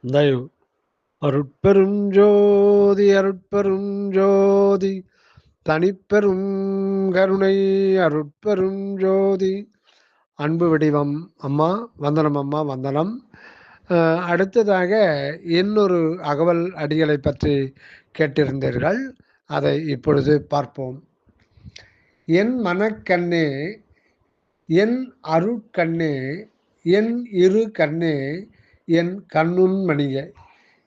தயவு அருட்பெரும் ஜோதி அருட்பெரும் ஜோதி தனிப்பெரும் கருணை அருட்பெரும் ஜோதி. அன்பு வடிவம் அம்மா வந்தனம், அம்மா வந்தனம். அடுத்ததாக இன்னொரு அகவல் அடிகளை பற்றி கேட்டிருந்தீர்கள். அதை இப்பொழுது பார்ப்போம். என் மனக்கண்ணே, என் அருட்கண்ணே, என் இரு கண்ணே, என் கண்ணுன் மணியே.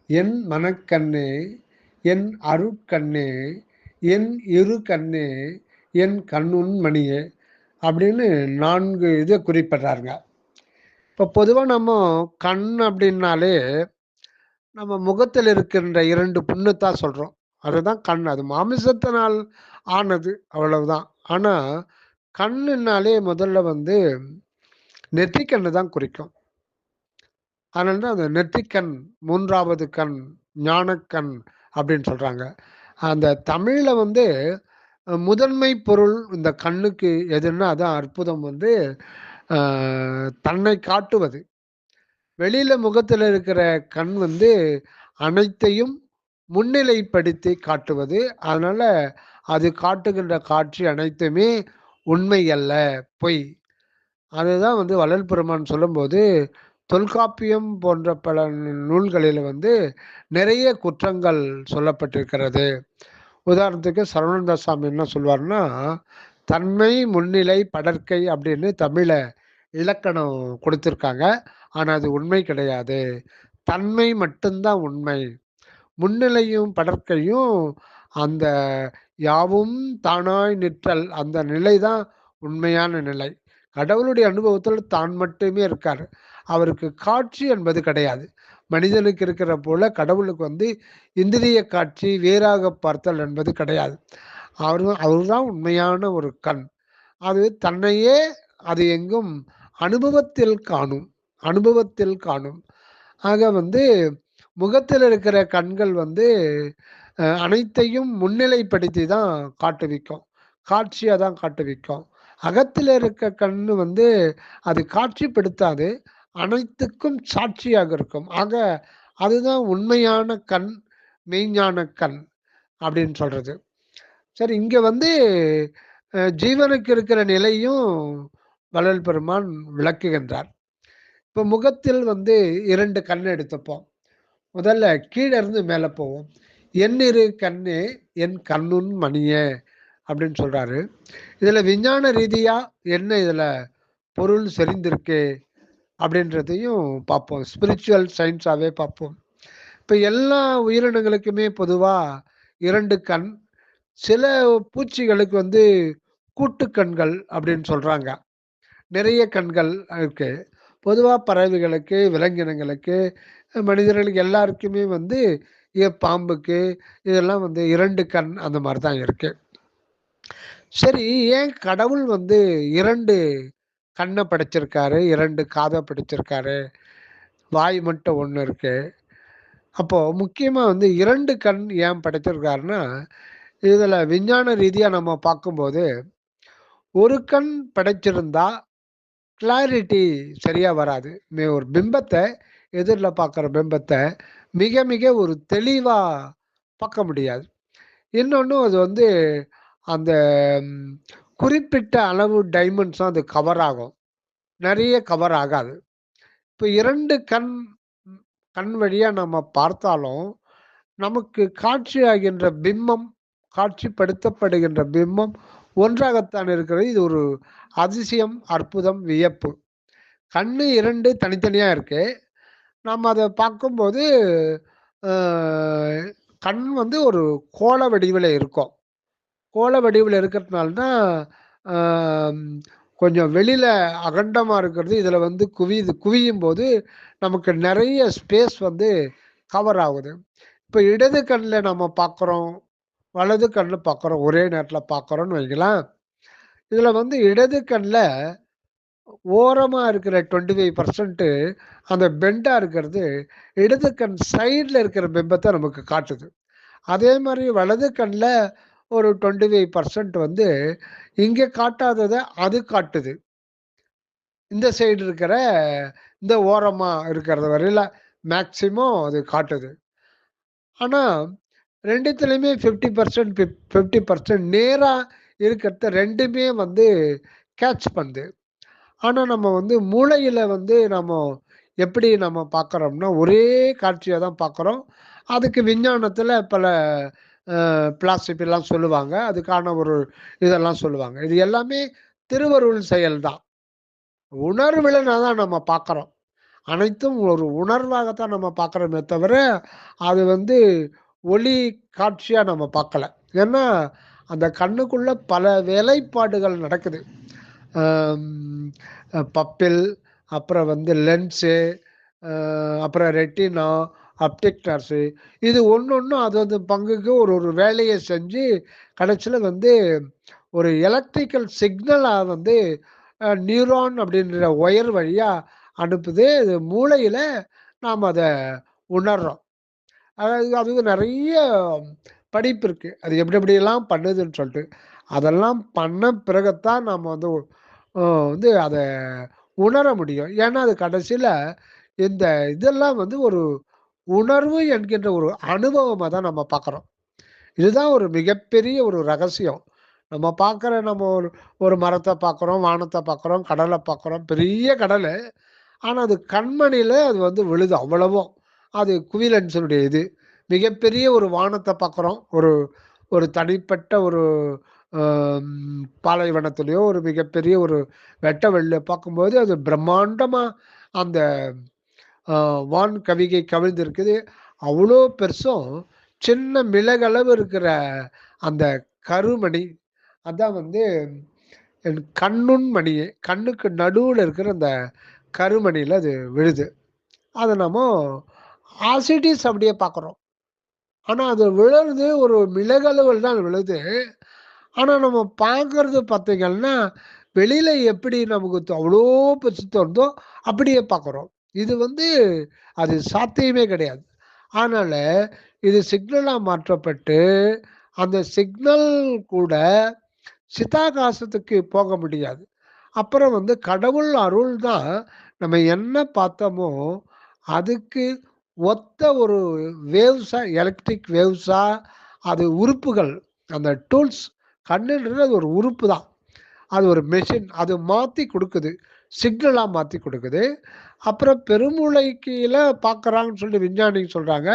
என் மனக்கண்ணே, என் அருட்கண்ணே, என் இரு கண்ணே, என் கண்ணுன் மணியே அப்படின்னு 4 இதை குறிப்பிடுறாருங்க. இப்போ பொதுவாக நம்ம கண் அப்படின்னாலே நம்ம முகத்தில் இருக்கின்ற 2 புண்ணுத்தான் சொல்கிறோம். அதுதான் கண். அது மாமிசத்தினால் ஆனது, அவ்வளவுதான். ஆனால் கண்ணுனாலே முதல்ல வந்து நெற்றிக்கண்ணு தான் குறிக்கும். அதனால தான் அந்த நெற்றிக்கண், 3வது கண், ஞானக்கண் அப்படின்னு சொல்கிறாங்க. அந்த தமிழில் வந்து முதன்மை பொருள் இந்த கண்ணுக்கு எதுன்னா அதான் அற்புதம் வந்து தன்னை காட்டுவது. வெளியில முகத்தில் இருக்கிற கண் வந்து அனைத்தையும் முன்னிலைப்படுத்தி காட்டுவது. அதனால அது காட்டுகின்ற காட்சி அனைத்துமே உண்மை அல்ல, பொய். அதுதான் வந்து வள்ளல் பெருமான் சொல்லும்போது தொல்காப்பியம் போன்ற பல நூல்களில் வந்து நிறைய குற்றங்கள் சொல்லப்பட்டிருக்கிறது. உதாரணத்துக்கு சரவணதாசாமி என்ன சொல்வார்னா, தன்மை முன்னிலை படற்கை அப்படின்னு தமிழ இலக்கணம் கொடுத்துருக்காங்க. ஆனால் அது உண்மை கிடையாது. தன்மை மட்டும்தான் உண்மை. முன்னிலையும் படற்கையும் அந்த யாவும் தானாய் நிற்றல், அந்த நிலை தான் உண்மையான நிலை. கடவுளுடைய அனுபவத்தில் தான் மட்டுமே இருக்கார். அவருக்கு காட்சி என்பது கிடையாது. மனிதனுக்கு இருக்கிற போல கடவுளுக்கு வந்து இந்திரிய காட்சி, வேறாக பார்த்தல் என்பது கிடையாது. அவர்தான் உண்மையான ஒரு கண். அது தன்னையே அது எங்கும் அனுபவத்தில் காணும், அனுபவத்தில் காணும். ஆக வந்து முகத்தில் இருக்கிற கண்கள் வந்து அனைத்தையும் முன்னிலைப்படுத்தி தான் காட்டுவிக்கும், காட்சியாக தான் காட்டுவிக்கும். அகத்தில் இருக்க கண்ணு வந்து அது காட்சிப்படுத்தாது, அனைத்துக்கும் சாட்சியாக இருக்கும். ஆக அதுதான் உண்மையான கண், மெய்ஞான கண் அப்படின்னு சொல்றது. சரி, இங்க வந்து ஜீவனுக்கு இருக்கிற நிலையும் வள்ளல் பெருமான் விளக்குகின்றார். இப்போ முகத்தில் வந்து 2 கண் எடுத்துப்போம். முதல்ல கீழே இருந்து மேலே போவோம். என் இரு கண்ணே, என் கண்ணுன் மணியே அப்படின்னு சொல்றாரு. இதுல விஞ்ஞான ரீதியா என்ன இதுல பொருள் செறிந்திருக்கு அப்படின்றதையும் பார்ப்போம். ஸ்பிரிச்சுவல் சயின்ஸாவே பார்ப்போம். இப்போ எல்லா உயிரினங்களுக்குமே பொதுவா 2 கண். சில பூச்சிகளுக்கு வந்து கூட்டு கண்கள் அப்படின்னு சொல்றாங்க. நிறைய கண்கள் இருக்கு. பொதுவா பறவைகளுக்கு, விலங்கினங்களுக்கு, மனிதர்களுக்கு எல்லாருக்குமே வந்து பாம்புக்கு இதெல்லாம் வந்து 2 கண் அந்த மாதிரி தான் இருக்கு. சரி, ஏன் கடவுள் வந்து 2 கண்ணை படைச்சிருக்காரு, 2 காதை படைச்சிருக்காரு, வாய் மட்டும் 1 இருக்கு? அப்போ முக்கியமா வந்து 2 கண் ஏன் படைச்சிருக்காருன்னா, இதுல விஞ்ஞான ரீதியா நம்ம பார்க்கும்போது, ஒரு கண் படைச்சிருந்தா கிளாரிட்டி சரியா வராது. ஒரு பிம்பத்த எதிர்ல பார்க்குற பிம்பத்த மிக மிக ஒரு தெளிவா பார்க்க முடியாது. இன்னொன்னு அது வந்து அந்த ம் குறிப்பிட்ட அளவு டைமென்ஷன் அது கவர் ஆகும். நெறைய கவர் ஆகாது. இப்ப 2 கண் வழியா நம்ம பார்த்தாலும், நமக்கு காட்சியாகின்ற பிம்பம், காட்சிப்படுத்தப்படுகின்ற பிம்பம் ஒன்றாகத்தான் இருக்கிறது. இது ஒரு அதிசயம், அற்புதம், வியப்பு. கண்ணு 2 தனித்தனியா இருக்கு. நம்ம அத பார்க்கும்போது, அ கண் வந்து ஒரு கோள வடிவில இருக்கும். கோள வடிவில இருக்கிறதுனால தான், அம் கொஞ்சம் வெளியில அகண்டமா இருக்கிறது. இதில வந்து குவியும்போது நமக்கு நெறைய ஸ்பேஸ் வந்து கவர் ஆகுது. இப்ப இடது கண்ல நம்ம பார்க்குறோம், வலது கண்ல பார்க்குறோம். ஒரே நேரத்தில பார்க்குறோம்னு வைங்களேன். இதில வந்து இடது கண்ல ஓரமா இருக்கிற 25% அந்த பெண்டா இருக்கிறது, இடது கண் சைட்ல இருக்கிற பிம்பத்த நமக்கு காட்டுது. அதே மாரி வலது கண்ல ஒரு 25% வந்து இங்க காட்டாதத அது காட்டுது. இந்த சைடு இருக்கிற இந்த ஓரமா இருக்கிறது வரையில மேக்ஸிமம் அது காட்டுது. ஆனா 2த்துலயுமே 50% 50% நேரா இருக்கிறத 2மே வந்து கேட்ச் பண்ணுது. ஆனா நம்ம வந்து மூளையில வந்து எப்படி நம்ம பார்க்குறோம்னா, ஒரே காட்சியா தான் பார்க்குறோம். அதுக்கு விஞ்ஞானத்தில பல பிலாசபிலாம் சொல்லுவாங்க. அதுக்கான ஒரு இதெல்லாம் சொல்லுவாங்க. இது எல்லாமே திருவருள் செயல் தான். உணர்வுல தான் நம்ம பார்க்குறோம். அனைத்தும் ஒரு உணர்வாகத்தான் நம்ம பார்க்குறோமே தவிர, அது வந்து ஒளி காட்சியா நம்ம பார்க்கல. ஏன்னா, அந்த கண்ணுக்குள்ள பல வேலைப்பாடுகள் நடக்குது. அம் பப்பிள், அப்புறம் வந்து லென்ஸு, அ அப்புறம் ரெட்டினா, ஆப்டிக் நர்வ்ஸு இது ஒண்ணொண்ணும் அது அது பங்குக்கு ஒரு ஒரு வேலைய செஞ்சு, கடைசில வந்து ஒரு எலக்ட்ரிக்கல் சிக்னலா வந்து நியூரான் அப்படின்ற ஒயர் வழியா அனுப்புது. இது மூளையில நாம அத உணர்றோம். அதாவது அது நெறைய படிப்பு இருக்கு. அது எப்படி எப்படியெல்லாம் பண்ணுதுன்னு சொல்ட்டு. அதெல்லாம் பண்ண பிறகுத்தான் நாம வந்து வந்து அத உணர முடியும். ஏன்னா, அது கடைசில இந்த இதெல்லாம் வந்து ஒரு உணர்வு என்கின்ற ஒரு அனுபவமா தான் நம்ம பார்க்குறோம். இதுதான் ஒரு மிகப்பெரிய ஒரு ரகசியம். நம்ம ஒரு ஒரு மரத்த பார்க்குறோம், வானத்த பார்க்குறோம், கடல பார்க்குறோம். பெரிய கடலு. ஆனா, அது கண்மணியில அது வந்து விழுது அவ்வளவும். அது குவிலென்ஸினுடைய இது. மிகப்பெரிய ஒரு வானத்த பார்க்குறோம். ஒரு ஒரு தனிப்பட்ட ஒரு பாலைவனத்திலயோ, ஒரு மிகப்பெரிய ஒரு வெட்ட வெளில பார்க்கும்போது, அது பிரம்மாண்டமா அந்த அ வான் கவிகை கவிழ்ந்திருக்குது. அவ்ளோ பெருசும், சின்ன மிளகளவு இருக்கிற அந்த கருமணி, அதான் வந்து என் கண்ணுண் மணியே. கண்ணுக்கு நடுவுல இருக்கிற அந்த கருமணியில அது விழுது. அத நாமோ ஆஸ் இட் இஸ் அப்படியே பார்க்குறோம். ஆனா, அது விழறது ஒரு மிளகளவுல தான் விழுது. ஆனா, நம்ம பார்க்கறது பார்த்தீங்கன்னா, வெளியில எப்படி நமக்கு அவ்ளோ பெருசு தோணுதோ, அப்படியே பார்க்குறோம். இது வந்து அது சாத்தியமே கிடையாது. அதனால இது சிக்னலா மாற்றப்பட்டு, அந்த சிக்னல் கூட சிதாகாசத்துக்கு போக முடியாது. அப்புறம் வந்து கடவுள் அருள் தான் நம்ம என்ன பார்த்தோமோ, அதுக்கு ஒத்த ஒரு வேவ்ஸா எலக்ட்ரிக் வேவ்ஸா அது உறுப்புகள். அந்த டூல்ஸ் கண்ணுன்றது அது ஒரு உறுப்பு தான். அது ஒரு மெஷின். அது மாத்தி குடுக்குது. சிக்னலா மாத்தி குடுக்குது. அப்புறம் பெருமூளைக்குல பார்க்குறாங்கன்னு சொல்லி விஞ்ஞானிங்க சொல்றாங்க.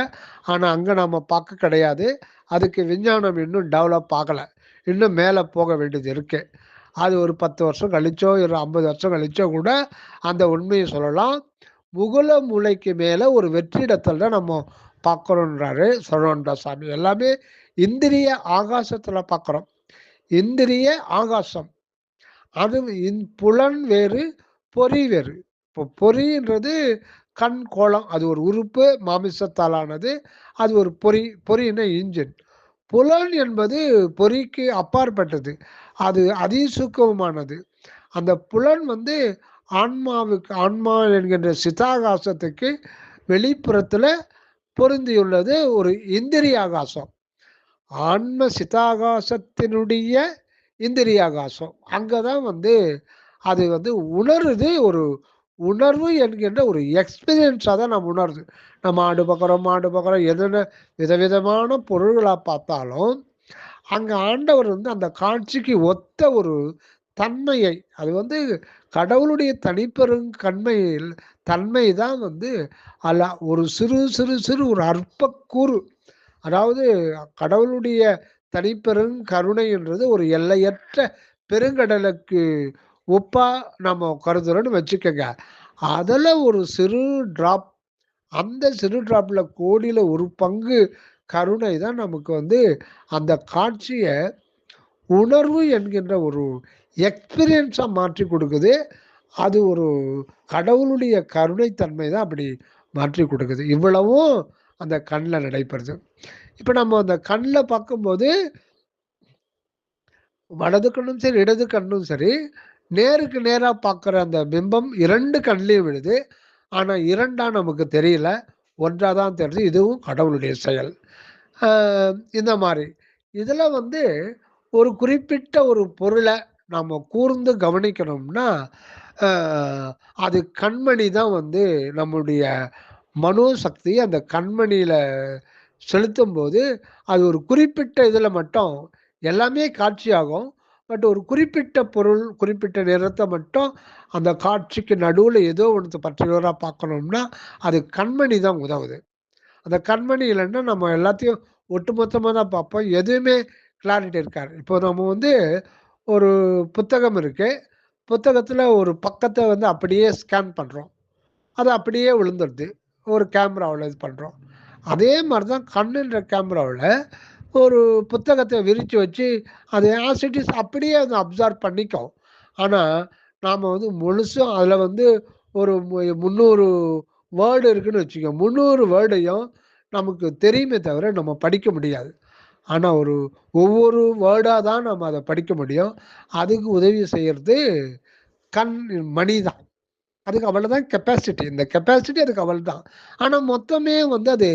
ஆனா, அங்க நாம பார்க்க கிடையாது. அதுக்கு விஞ்ஞானம் இன்னும் டெவலப் ஆகல. இன்னும் மேல போக வேண்டியது இருக்கு. அது ஒரு 10 வருஷம் கழிச்சோ, ஒரு 50 வருஷம் கழிச்சோ கூட அந்த உண்மைய சொல்லலாம். முகுல மூளைக்கு மேல ஒரு வெற்றிடத்துல தான் நம்ம பார்க்குறோன்றாரு சரவண சாமி. எல்லாமே இந்திரிய ஆகாசத்துல பார்க்குறோம். இந்திரிய ஆகாசம். அது புலன் வேறு, பொறி வேறு. இப்போ பொறின்றது கண், கோளம். அது ஒரு உறுப்பு, மாமிசத்தால் ஆனது. அது ஒரு பொறி. பொறின்னா இன்ஜின். புலன் என்பது பொறிக்கு அப்பாற்பட்டது. அது அதிசூக்குமமானது. அந்த புலன் வந்து ஆன்மா என்கின்ற சிதாகாசத்துக்கு வெளிப்புறத்துல பொருந்தியுள்ளது ஒரு இந்திரிய ஆகாசம். ஆன்ம சிதாகாசத்தினுடைய இந்திரியாகாசம். அங்க தான் வந்து அது வந்து உணருது. ஒரு உணர்வு என்கின்ற ஒரு எக்ஸ்பீரியன்ஸா தான் நம்ம உணருது. நம்ம மாடு பார்க்குறோம். எதுன விதவிதமான பொருள்களா பார்த்தாலும், அங்க ஆண்டவர் வந்து அந்த காட்சிக்கு ஒத்த ஒரு தன்மையை அது வந்து கடவுளுடைய தனிப்பெரும் தன்மை தான் வந்து ஒரு சிறு சிறு சிறு ஒரு அற்பக்கூறு. அதாவது கடவுளுடைய தனிப்பெரும் கருணை என்றது ஒரு எல்லையற்ற பெருங்கடலுக்கு ஒப்பா நம்ம கருதுறோம்னு வச்சுக்கங்க. அதுல ஒரு சிறு டிராப். அந்த சிறு டிராப்ல கோடியில ஒரு பங்கு கருணை தான் நமக்கு வந்து அந்த காட்சிய உணர்வு என்கின்ற ஒரு எக்ஸ்பீரியன்ஸா மாற்றி கொடுக்குது. அது ஒரு கடவுளுடைய கருணை தன்மை தான் அப்படி மாற்றி கொடுக்குது. இவ்வளவும் அந்த கண்ல நடைபெறுது. இப்ப நம்ம அந்த கண்ல பார்க்கும்போது, வலது கண்ணும் சரி, இடது கண்ணும் சரி, நேருக்கு நேரா பார்க்குற அந்த பிம்பம் 2 கண்லயும் விழுது. ஆனா 2ஆ நமக்கு தெரியல. 1ஆ தான் தெரியுது. இதுவும் கடவுளுடைய செயல். அ இந்த மாரி. இதுல வந்து ஒரு குறிப்பிட்ட ஒரு பொருள நாம கூர்ந்து கவனிக்கணும்னா, அ அது கண்மணி தான் வந்து நம்முடைய மனோசக்தி அந்த கண்மணியில செலுத்தும்போது, அது ஒரு குறிப்பிட்ட இதில மட்டும் எல்லாமே காட்சியாகும். பட் ஒரு குறிப்பிட்ட பொருள், குறிப்பிட்ட நிறத்த மட்டும் அந்த காட்சிக்கு நடுவுல ஏதோ ஒண்ணு பர்ட்டிகுலரா பார்க்கணும்னா, அது கண்மணி தான் உதவுது. அந்த கண்மணி இல்லன்னா நம்ம எல்லாத்தையும் ஒட்டுமொத்தமா தான் பார்ப்போம். எதுவுமே கிளாரிட்டி இருக்காது. இப்போ நம்ம வந்து ஒரு புத்தகம் இருக்கு. புத்தகத்துல ஒரு பக்கத்த வந்து அப்படியே ஸ்கேன் பண்றோம். அது அப்படியே விழுந்துருது. ஒரு கேமராவுல இது பண்றோம். அதே மாரி தான் கண்ணுன்ற கேமராவுல ஒரு புத்தகத்த விரிச்சு வச்சு, அது ஆஸ் இட் இஸ் அப்படியே அத அப்சார்ப் பண்ணிக்கும். ஆனா, நாம வந்து முழுசும் அதுல வந்து ஒரு 300 வேர்ட் இருக்குன்னு வச்சுக்கங்க. 300 வேர்டையும் நமக்கு தெரியுமே தவிர நம்ம படிக்க முடியாது. ஆனா, ஒவ்வொரு வேர்டா தான் நம்ம அத படிக்க முடியும். அதுக்கு உதவி செய்யறது கண் மணி தான். அதுக்கு அவ்வளதான் கெப்பாசிட்டி. இந்த கெப்பாசிட்டி அதுக்கு அவ்வளதான். ஆனா, மொத்தமே வந்து அது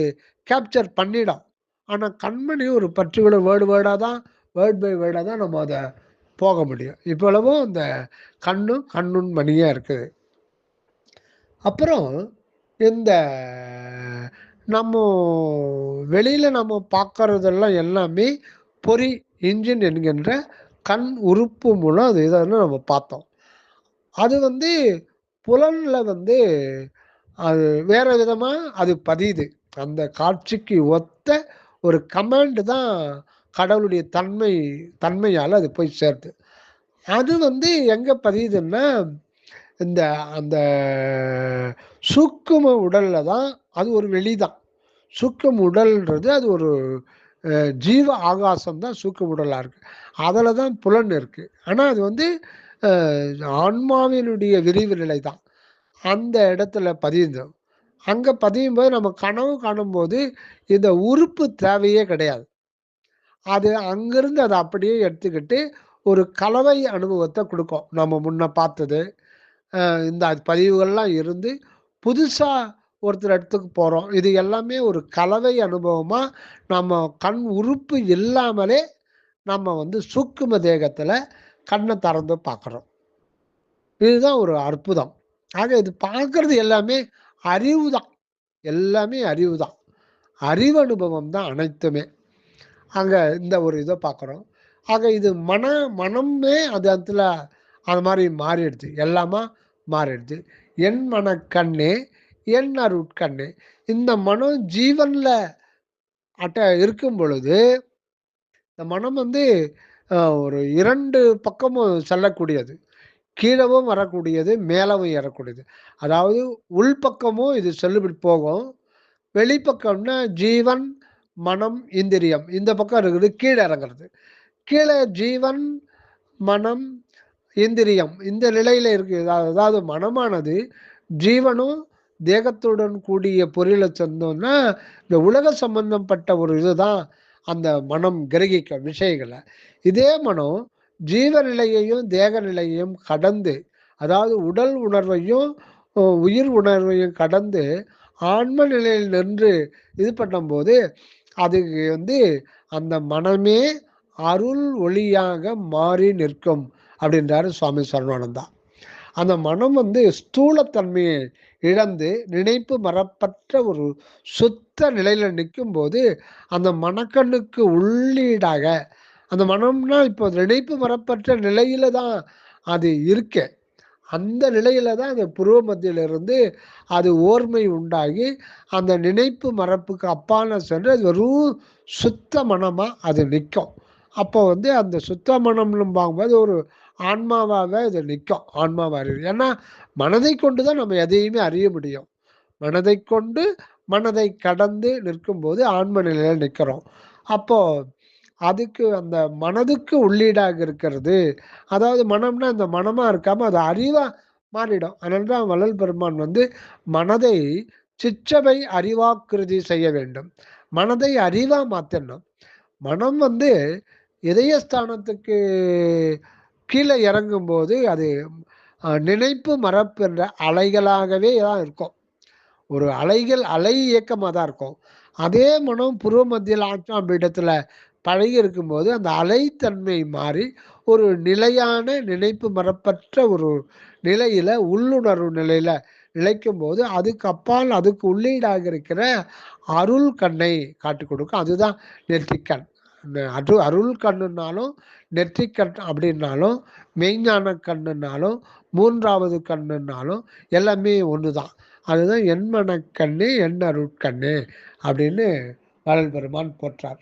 கேப்சர் பண்ணிடும். ஆனா, கண்மணி ஒரு பர்ட்டிகுலர் வேர்டா தான் வேர்ட் பை வேர்டா தான் நம்ம அத போக முடியும். இவ்வளவும் இந்த கண்ணும் மணியா இருக்குது. அப்புறம் இந்த நம்ம வெளியில நம்ம பார்க்கறதெல்லாம் எல்லாமே பொறி என்ஜின் என்கின்ற கண் உறுப்பு மூலம் அது இதன்னு நம்ம பார்த்தோம். அது வந்து புலன்ல வந்து அது வேற விதமா அது பதியுது. அந்த காட்சிக்கு ஒத்த ஒரு கமாண்ட் தான் கடவுளுடைய தன்மையால அது போய் சேருது. அது வந்து எங்க பதியுதுன்னா, இந்த அந்த சூக்கும உடல்ல தான் அது ஒரு வெளிதான். சூக்கும உடல்ன்றது அது ஒரு ஜீவ ஆகாசம் தான் சூக்கும உடலா இருக்கு. அதுல தான் புலன் இருக்கு. ஆனா அது வந்து அ ஆன்மாவினுடைய விரிவு நிலை தான். அந்த இடத்துல பதியுது. அங்க பதியும்போது நம்ம கனவு காணும்போது, இந்த உறுப்பு தேவையே கிடையாது. அது அங்கிருந்து அத அப்படியே எடுத்துக்கிட்டு, ஒரு கலவை அனுபவத்த குடுக்கும். நம்ம முன்ன பார்த்தது. இந்த பதிவுகள்லாம் இருந்து, புதுசா ஒருத்தர் இடத்துக்கு போறோம். இது எல்லாமே ஒரு கலவை அனுபவமா, நம்ம கண் உறுப்பு இல்லாமலே, நம்ம வந்து சூக்கும தேகத்துல கண்ண திறந்து பார்க்குறோம். இதுதான் ஒரு அற்புதம். ஆக இது பார்க்கறது எல்லாமே அறிவு தான். எல்லாமே அறிவு தான். அறிவு அனுபவம் தான் அனைத்துமே. அங்க இந்த ஒரு இத பார்க்குறோம். ஆக இது மனமே அது இடத்துல அது மாரி மாறிடுது. எல்லாமா மாறிடுது. "என் மனக்கண்ணே, என் அருட்கண்ணே." இந்த மனம் ஜீவன்ல இருக்கும் பொழுது, இந்த மனம் வந்து ஒரு 2 பக்கமும் செல்லக்கூடியது. கீழவும் வரக்கூடியது, மேலவும் ஏறக்கூடியது. அதாவது உள்பக்கமும் இது செல்லுபடி போகும். வெளிப்பக்கம்னா ஜீவன், மனம், இந்திரியம். இந்த பக்கம் இருக்குது கீழ இறங்குறது. கீழ ஜீவன், மனம், இந்திரியம் இந்த நிலையில இருக்கு. அதாவது மனமானது ஜீவனும், தேகத்துடன் கூடிய பொறியில சேர்ந்தோம்னா, இந்த உலக சம்பந்தப்பட்ட ஒரு இதுதான் அந்த மனம் கிரகிக்கும் விஷயங்கள. இதே மனம் ஜீவ நிலையையும், தேக நிலையையும் கடந்து, அதாவது உடல் உணர்வையும், உயிர் உணர்வையும் கடந்து ஆன்ம நிலையில் நின்று இது பண்ணும்போது, அதுக்கு வந்து அந்த மனமே அருள் ஒளியாக மாறி நிற்கும் அப்படின்றாரு சுவாமி சரவணானந்தா. அந்த மனம் வந்து ஸ்தூலத்தன்மையை இழந்து நினைப்பு மறப்பற்ற ஒரு சுத்த நிலையில நிற்கும்போது, அந்த மனக்கண்ணுக்கு உள்ளீடாக அந்த மனம்னா இப்போ நினைப்பு மறப்பற்ற நிலையில தான் அது இருக்கு. அந்த நிலையில தான் அந்த புருவ மத்தியிலிருந்து அது ஓர்மை உண்டாகி, அந்த நினைப்பு மறப்புக்கு அப்பால சென்று அது வெறும் சுத்த மனமா அது நிக்கும். அப்போ வந்து அந்த சுத்த மனம்னு பார்க்கும்போது ஒரு ஆன்மாவாக இது நிக்கும். ஆன்மாவா அறிவு. ஏன்னா, மனதை கொண்டு தான் நம்ம எதையுமே அறிய முடியும். மனதை கொண்டு மனதை கடந்து நிற்கும்போது ஆன்ம நிலையில நிக்கிறோம். அப்போ அதுக்கு அந்த மனதுக்கு உள்ளீடாக இருக்கிறது. அதாவது மனம்னா அந்த மனமா இருக்காம அது அறிவா மாறிடும். அதனால தான் வள்ளல் பெருமான் வந்து மனதை சிற்றவை அறிவாக்கிருதி செய்ய வேண்டும். மனதை அறிவா மாத்தணும். மனம் வந்து இதயஸ்தானத்துக்கு கீழ இறங்கும்போது அது நினைப்பு மறப்பு என்ற அலைகளாகவே தான் இருக்கும். ஒரு அலை இயக்கமா தான் இருக்கும். அதே மனம் புருவ மத்தியில 8ஆம் பீடத்துல பழகி இருக்கும்போது, அந்த அலைத்தன்மை மாறி, ஒரு நிலையான நினைப்பு மறப்பற்ற ஒரு நிலையில, உள்ளுணர்வு நிலையில இழைக்கும் போது அதுக்கு அப்பால் அதுக்கு உள்ளீடாக இருக்கிற அருள் கண்ணை காட்டி கொடுக்கும். அதுதான் நெற்றிக்கண். அருள் கண்ணுனாலும் நெற்றிக்கண் அப்படின்னாலும் மெய்ஞான கண்ணுனாலும் மூன்றாவது கண்ணுனாலும் எல்லாமே ஒன்று தான். அதுதான் எண்மனக்கண்ணு என் அருட்கண்ணு அப்படின்னு வள்ளல் பெருமான் போற்றார்.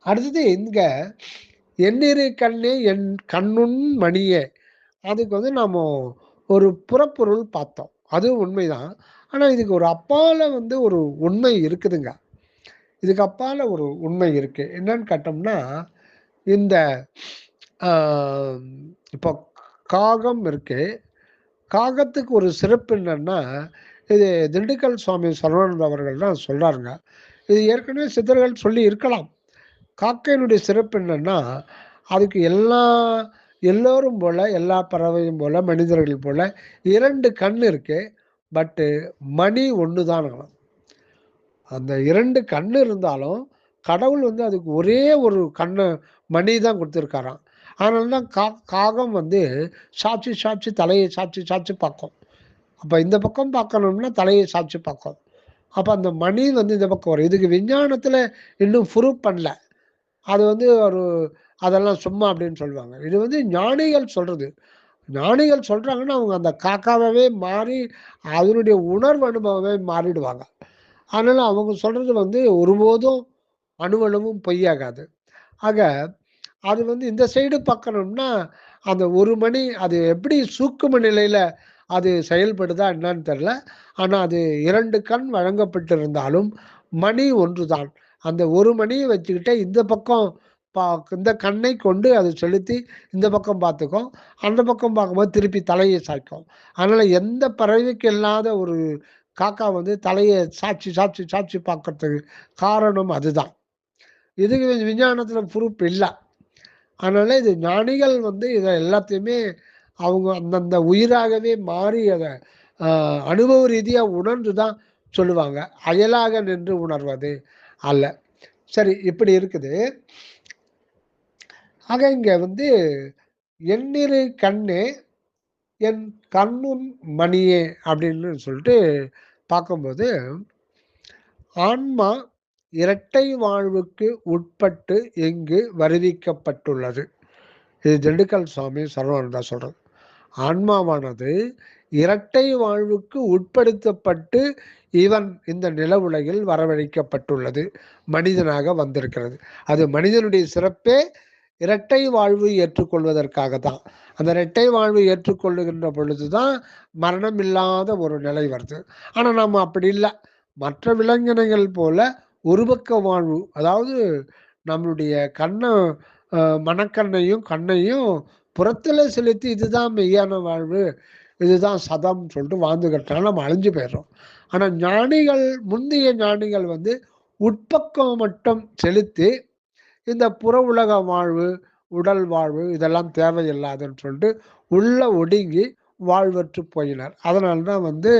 அடுத்தது இங்க எண்ணிரு கண்ணே என் கண்ணுன் மணியே, அதுக்கு வந்து நாம ஒரு புறப்பொருள் பார்த்தோம். அது உண்மைதான். ஆனா இதுக்கு ஒரு அப்பால வந்து ஒரு உண்மை இருக்குதுங்க. இதுக்கு அப்பால ஒரு உண்மை இருக்கு. என்னன்னு கேட்டோம்னா, இந்த இப்போ காகம் இருக்கு. காகத்துக்கு ஒரு சிறப்பு என்னன்னா, இது திண்டுக்கல் சுவாமி சரவணன் அவர்கள் தான் சொல்றாருங்க. இது ஏற்கனவே சித்தர்கள் சொல்லி இருக்கலாம். காக்கையினுடைய சிறப்பு என்னன்னா, அதுக்கு எல்லோரும் போல, எல்லா பறவையும் போல, மனிதர்கள் போல 2 கண் இருக்கு. பட்டு மணி ஒண்ணு தானாம். அந்த 2 கண்ணு இருந்தாலும், கடவுள் வந்து அதுக்கு ஒரே ஒரு கண்ணு மணி தான் குடுத்துருக்காராம். அதனால தான் காகம் வந்து சாய்ச்சு தலைய சாய்ச்சு பார்க்கும். அப்ப இந்த பக்கம் பார்க்கணும்னா தலைய சாய்ச்சு பார்க்கும். அப்ப அந்த மணி வந்து இந்த பக்கம் வரும். இதுக்கு விஞ்ஞானத்துல இன்னும் ப்ரூவ் பண்ணல. அது வந்து ஒரு அதெல்லாம் சும்மா அப்படின்னு சொல்லுவாங்க. இது வந்து ஞானிகள் சொல்றது. ஞானிகள் சொல்றாங்கன்னா, அவங்க அந்த காக்காவாவே மாறி அதனுடைய உணர்வு அனுபவமே மாறிடுவாங்க. அதனால அவங்க சொல்றது வந்து ஒருபோதும் அணுவளவும் பொய்யாகாது. ஆக அது வந்து இந்த சைடு பார்க்கணும்னா, அந்த ஒரு மணி அது எப்படி சூக்கும நிலையில அது செயல்படுதா என்னன்னு தெரியல. ஆனா அது 2 கண் வழங்கப்பட்டிருந்தாலும், மணி ஒன்றுதான். அந்த ஒரு மணிய வச்சுக்கிட்டே இந்த பக்கம் பா இந்த கண்ணை கொண்டு அது செலுத்தி இந்த பக்கம் பார்த்துக்கும். அந்த பக்கம் பார்க்கும்போது திருப்பி தலையை சாய்க்கும். அதனால எந்த பறவைக்கு இல்லாத ஒரு காக்கா வந்து தலைய சாய்ச்சு பார்க்கறதுக்கு காரணம் அதுதான். இதுக்கு விஞ்ஞானத்துல ப்ரூஃப் இல்ல. அதனால இது ஞானிகள் வந்து இத எல்லாத்தையுமே அவங்க அந்தந்த உயிராகவே மாறி அத அனுபவ ரீதியா உணர்ந்து தான் சொல்லுவாங்க. அயலாக நின்று உணர்வது அல்ல. சரி இப்படி இருக்குது. ஆக இங்க வந்து எண்ணிரு கண்ணே என் கண்ணுன் மணியே அப்படின்னு சொல்லிட்டு பார்க்கும்போது, ஆன்மா இரட்டை வாழ்வுக்கு உட்பட்டு இங்கு வருவிக்கப்பட்டுள்ளது. இது திண்டுக்கல் சுவாமி சரவணன் சொல்றது. ஆன்மாவானது இரட்டை வாழ்வுக்கு உட்படுத்தப்பட்டு இவன் இந்த நில உலகில் வரவழைக்கப்பட்டுள்ளது. மனிதனாக வந்திருக்கிறது. அது மனிதனுடைய சிறப்பே இரட்டை வாழ்வு ஏற்றுக்கொள்வதற்காக தான். அந்த இரட்டை வாழ்வு ஏற்றுக்கொள்ளுகின்ற பொழுதுதான் மரணம் இல்லாத ஒரு நிலை வருது. ஆனா நம்ம அப்படி இல்லை. மற்ற விலங்கினங்கள் போல ஒரு பக்க வாழ்வு, அதாவது நம்மளுடைய கண்ணை மனக்கண்ணையும் கண்ணையும் புறத்துல செலுத்தி இதுதான் மெய்யான வாழ்வு, இதுதான் சதம் சொல்லிட்டு வாழ்ந்துகிட்டா நம்ம அழிஞ்சு போயிடுறோம். ஆனா ஞானிகள், முந்தைய ஞானிகள் வந்து உட்பக்கம் மட்டும் செலுத்தி இந்த புற உலக வாழ்வு, உடல் வாழ்வு இதெல்லாம் தேவையில்லாதுன்னு சொல்லிட்டு உள்ள ஒடுங்கி வாழ்வற்று போயினர். அதனால தான் வந்து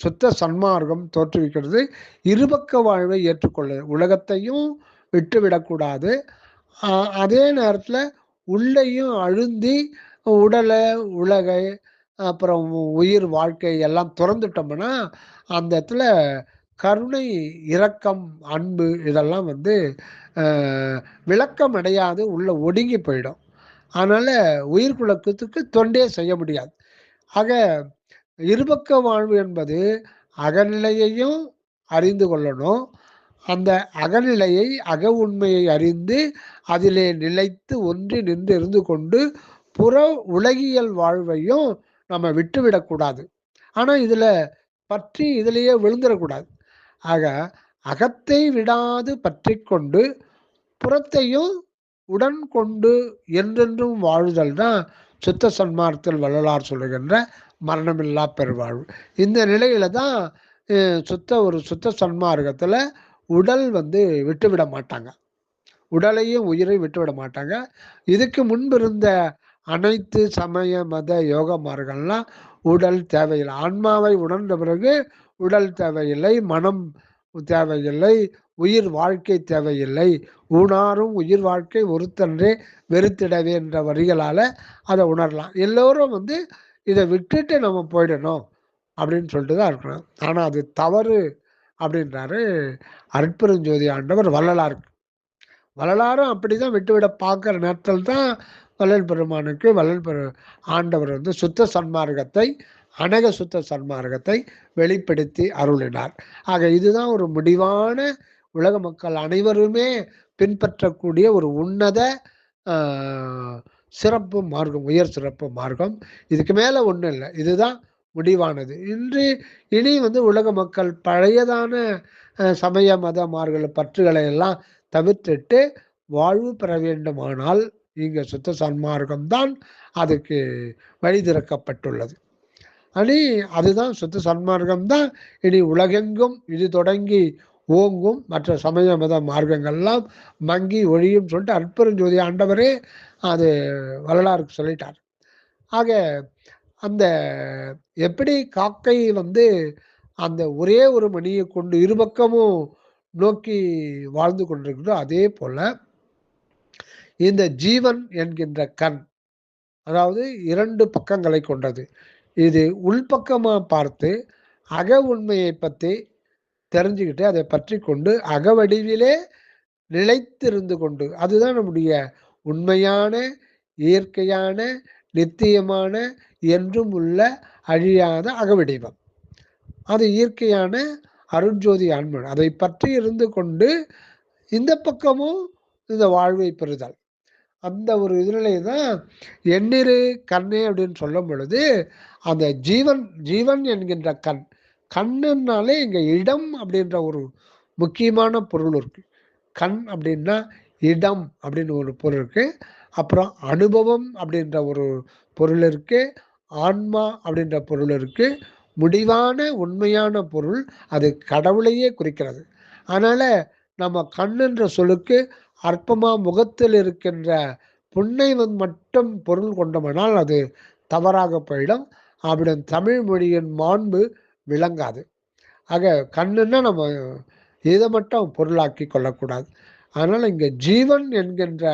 சுத்த சன்மார்க்கம் தோற்றுவிக்கிறது. இருபக்க வாழ்வை ஏற்றுக்கொள்ள உலகத்தையும் விட்டுவிடக்கூடாது. அதே நேரத்துல உள்ளேயும் அழுந்தி உடலை, உலகை, அப்புறம் உயிர் வாழ்க்கை எல்லாம் துறந்துட்டோம்னா, அந்த இடத்துல கருணை, இரக்கம், அன்பு இதெல்லாம் வந்து விளக்கம் அடையாது, உள்ள ஒடுங்கி போயிடும். அதனால உயிர் குலத்துக்கு தொண்டே செய்ய முடியாது. ஆக இருபக்க வாழ்வு என்பது அகநிலையையும் அறிந்து கொள்ளணும். அந்த அகநிலையை, அக உண்மையை அறிந்து அதிலே நிலைத்து ஒன்றி நின்று இருந்து கொண்டு புற உலகியல் வாழ்வையும் நம்ம விட்டுவிடக்கூடாது. ஆனா இதுல பற்றி இதிலேயே விழுந்துடக்கூடாது. ஆக அகத்தை விடாது பற்றி கொண்டு புறத்தையும் உடன் கொண்டு என்றென்றும் வாழுதல் தான் சுத்த சன்மார்க்கத்தில் வள்ளலார் சொல்லுகின்ற மரணமில்லா பெருவாழ்வு. இந்த நிலையில தான் சுத்த சன்மார்க்கத்துல உடல் வந்து விட்டுவிட மாட்டாங்க. உடலையும் உயிரை விட்டுவிட மாட்டாங்க. இதுக்கு முன்பு இருந்த அனைத்து சமய மத யோக மார்கள்லாம் உடல் தேவையில்லை. ஆன்மாவை உணர்ந்த பிறகு உடல் தேவையில்லை, மனம் தேவையில்லை, உயிர் வாழ்க்கை தேவையில்லை. ஊனாரும் உயிர் வாழ்க்கை ஒருத்தன்றே வெறுத்திடவே என்ற வரிகளால அதை உணரலாம். எல்லோரும் வந்து இதை விட்டுட்டு நம்ம போயிடணும் அப்படின்னு சொல்லிட்டு தான் இருக்கணும். ஆனால் அது தவறு அப்படின்றாரு அருட்பெருஞ்சோதி ஆண்டவர் வள்ளலாருக்கு. வள்ளலாரும் அப்படிதான் விட்டுவிட பார்க்குற நேரத்தில் தான் வள்ளல் பெருமானுக்கு ஆண்டவர் வந்து சுத்த சன்மார்க்கத்தை அனக சுத்த சன்மார்க்கத்தை வெளிப்படுத்தி அருளினார். ஆக இதுதான் ஒரு முடிவான உலக மக்கள் அனைவருமே பின்பற்றக்கூடிய ஒரு உன்னத சிறப்பு மார்க்கம், உயர் சிறப்பு மார்க்கம். இதுக்கு மேலே ஒன்றும் இல்லை, இதுதான் முடிவானது. இனி வந்து உலக மக்கள் பழையதான சமய மத மார்க்க பற்றுகளை எல்லாம் தவிர்த்துட்டு வாழ்வு பெற வேண்டுமானால் இங்கே சுத்த சன்மார்க்கம் தான் அதுக்கு வழி திறக்கப்பட்டுள்ளது. அதுதான் சுத்த சன்மார்க்கம் தான் இனி உலகெங்கும் இது தொடங்கி ஓங்கும், மற்ற சமய மத மார்க்கங்கள்லாம் மங்கி ஒழியும் சொல்லிட்டு அற்பெருஞ்சோதி ஆண்டவரே அது வரலாறுக்கு சொல்லிட்டார். ஆக அந்த எப்படி காக்கை வந்து அந்த ஒரே ஒரு மணியை கொண்டு இருபக்கமும் நோக்கி வாழ்ந்து கொண்டிருக்கிறதோ அதே போல இந்த ஜீவன் என்கின்ற கண், அதாவது 2 பக்கங்களை கொண்டது. இது உள்பக்கமா பார்த்து அக உண்மையை பற்றி தெரிஞ்சுக்கிட்டு அதை பற்றி கொண்டு அகவடிவிலே நிலைத்திருந்து கொண்டு, அதுதான் நம்முடைய உண்மையான இயற்கையான நித்தியமான என்றும் உள்ள அழியாத அகவடிவம். அது இயற்கையான அருட்ஜோதி ஆன்மன். அதை பற்றி இருந்து கொண்டு இந்த பக்கமும் இந்த வாழ்வை பெறுதல். அந்த ஒரு இதுநிலை தான் எண்ணிரு கண்ணே அப்படின்னு சொல்லும் பொழுது அந்த ஜீவன் என்கின்ற கண், கண்ணுனாலே இங்க இடம் அப்படின்ற ஒரு முக்கியமான பொருள் இருக்கு. கண் அப்படின்னா இடம் அப்படின்னு ஒரு பொருள் இருக்கு. அப்புறம் அனுபவம் அப்படின்ற ஒரு பொருள் இருக்கு. ஆன்மா அப்படின்ற பொருள் இருக்கு. முடிவான உண்மையான பொருள் அது கடவுளையே குறிக்கிறது. அதனால நம்ம கண்ணுன்ற சொல்லுக்கு அற்பமா முகத்தில் இருக்கின்ற புன்னைவன் மட்டும் பொருள் கொண்டோமானால் அது தவறாக போயிடும். அப்படி தமிழ் மொழியின் மாண்பு விளங்காது. ஆக கண்ணுன்னா நம்ம இதை மட்டும் பொருளாக்கி கொள்ளக்கூடாது. அதனால இங்க ஜீவன் என்கின்ற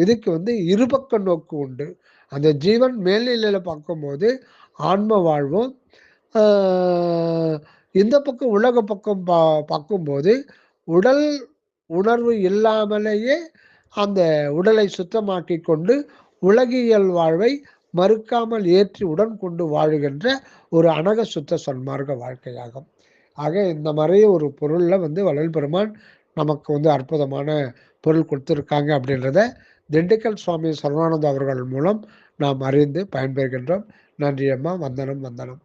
இதுக்கு வந்து இருபக்க நோக்கு உண்டு. அந்த ஜீவன் மேல்நிலையில பார்க்கும்போது ஆன்ம வாழ்வும், இந்த பக்கம் உலக பக்கம் பார்க்கும்போது உடல் உணர்வு இல்லாமலேயே அந்த உடலை சுத்தமாக்கி கொண்டு உலகியல் வாழ்வை மறுக்காமல் ஏற்றி உடன் கொண்டு வாழுகின்ற ஒரு அனக சுத்த சன்மார்க்க வாழ்க்கையாகும். ஆக இந்த மாதிரி ஒரு பொருள்ல வந்து வள்ளல் பெருமான் நமக்கு வந்து அற்புதமான பொருள் கொடுத்துருக்காங்க அப்படின்றத திண்டுக்கல் சுவாமி சர்வானந்தா அவர்கள் மூலம் நாம் அறிந்து பயன்பெறுகின்றோம். நன்றி அம்மா. வந்தனம் வந்தனம்.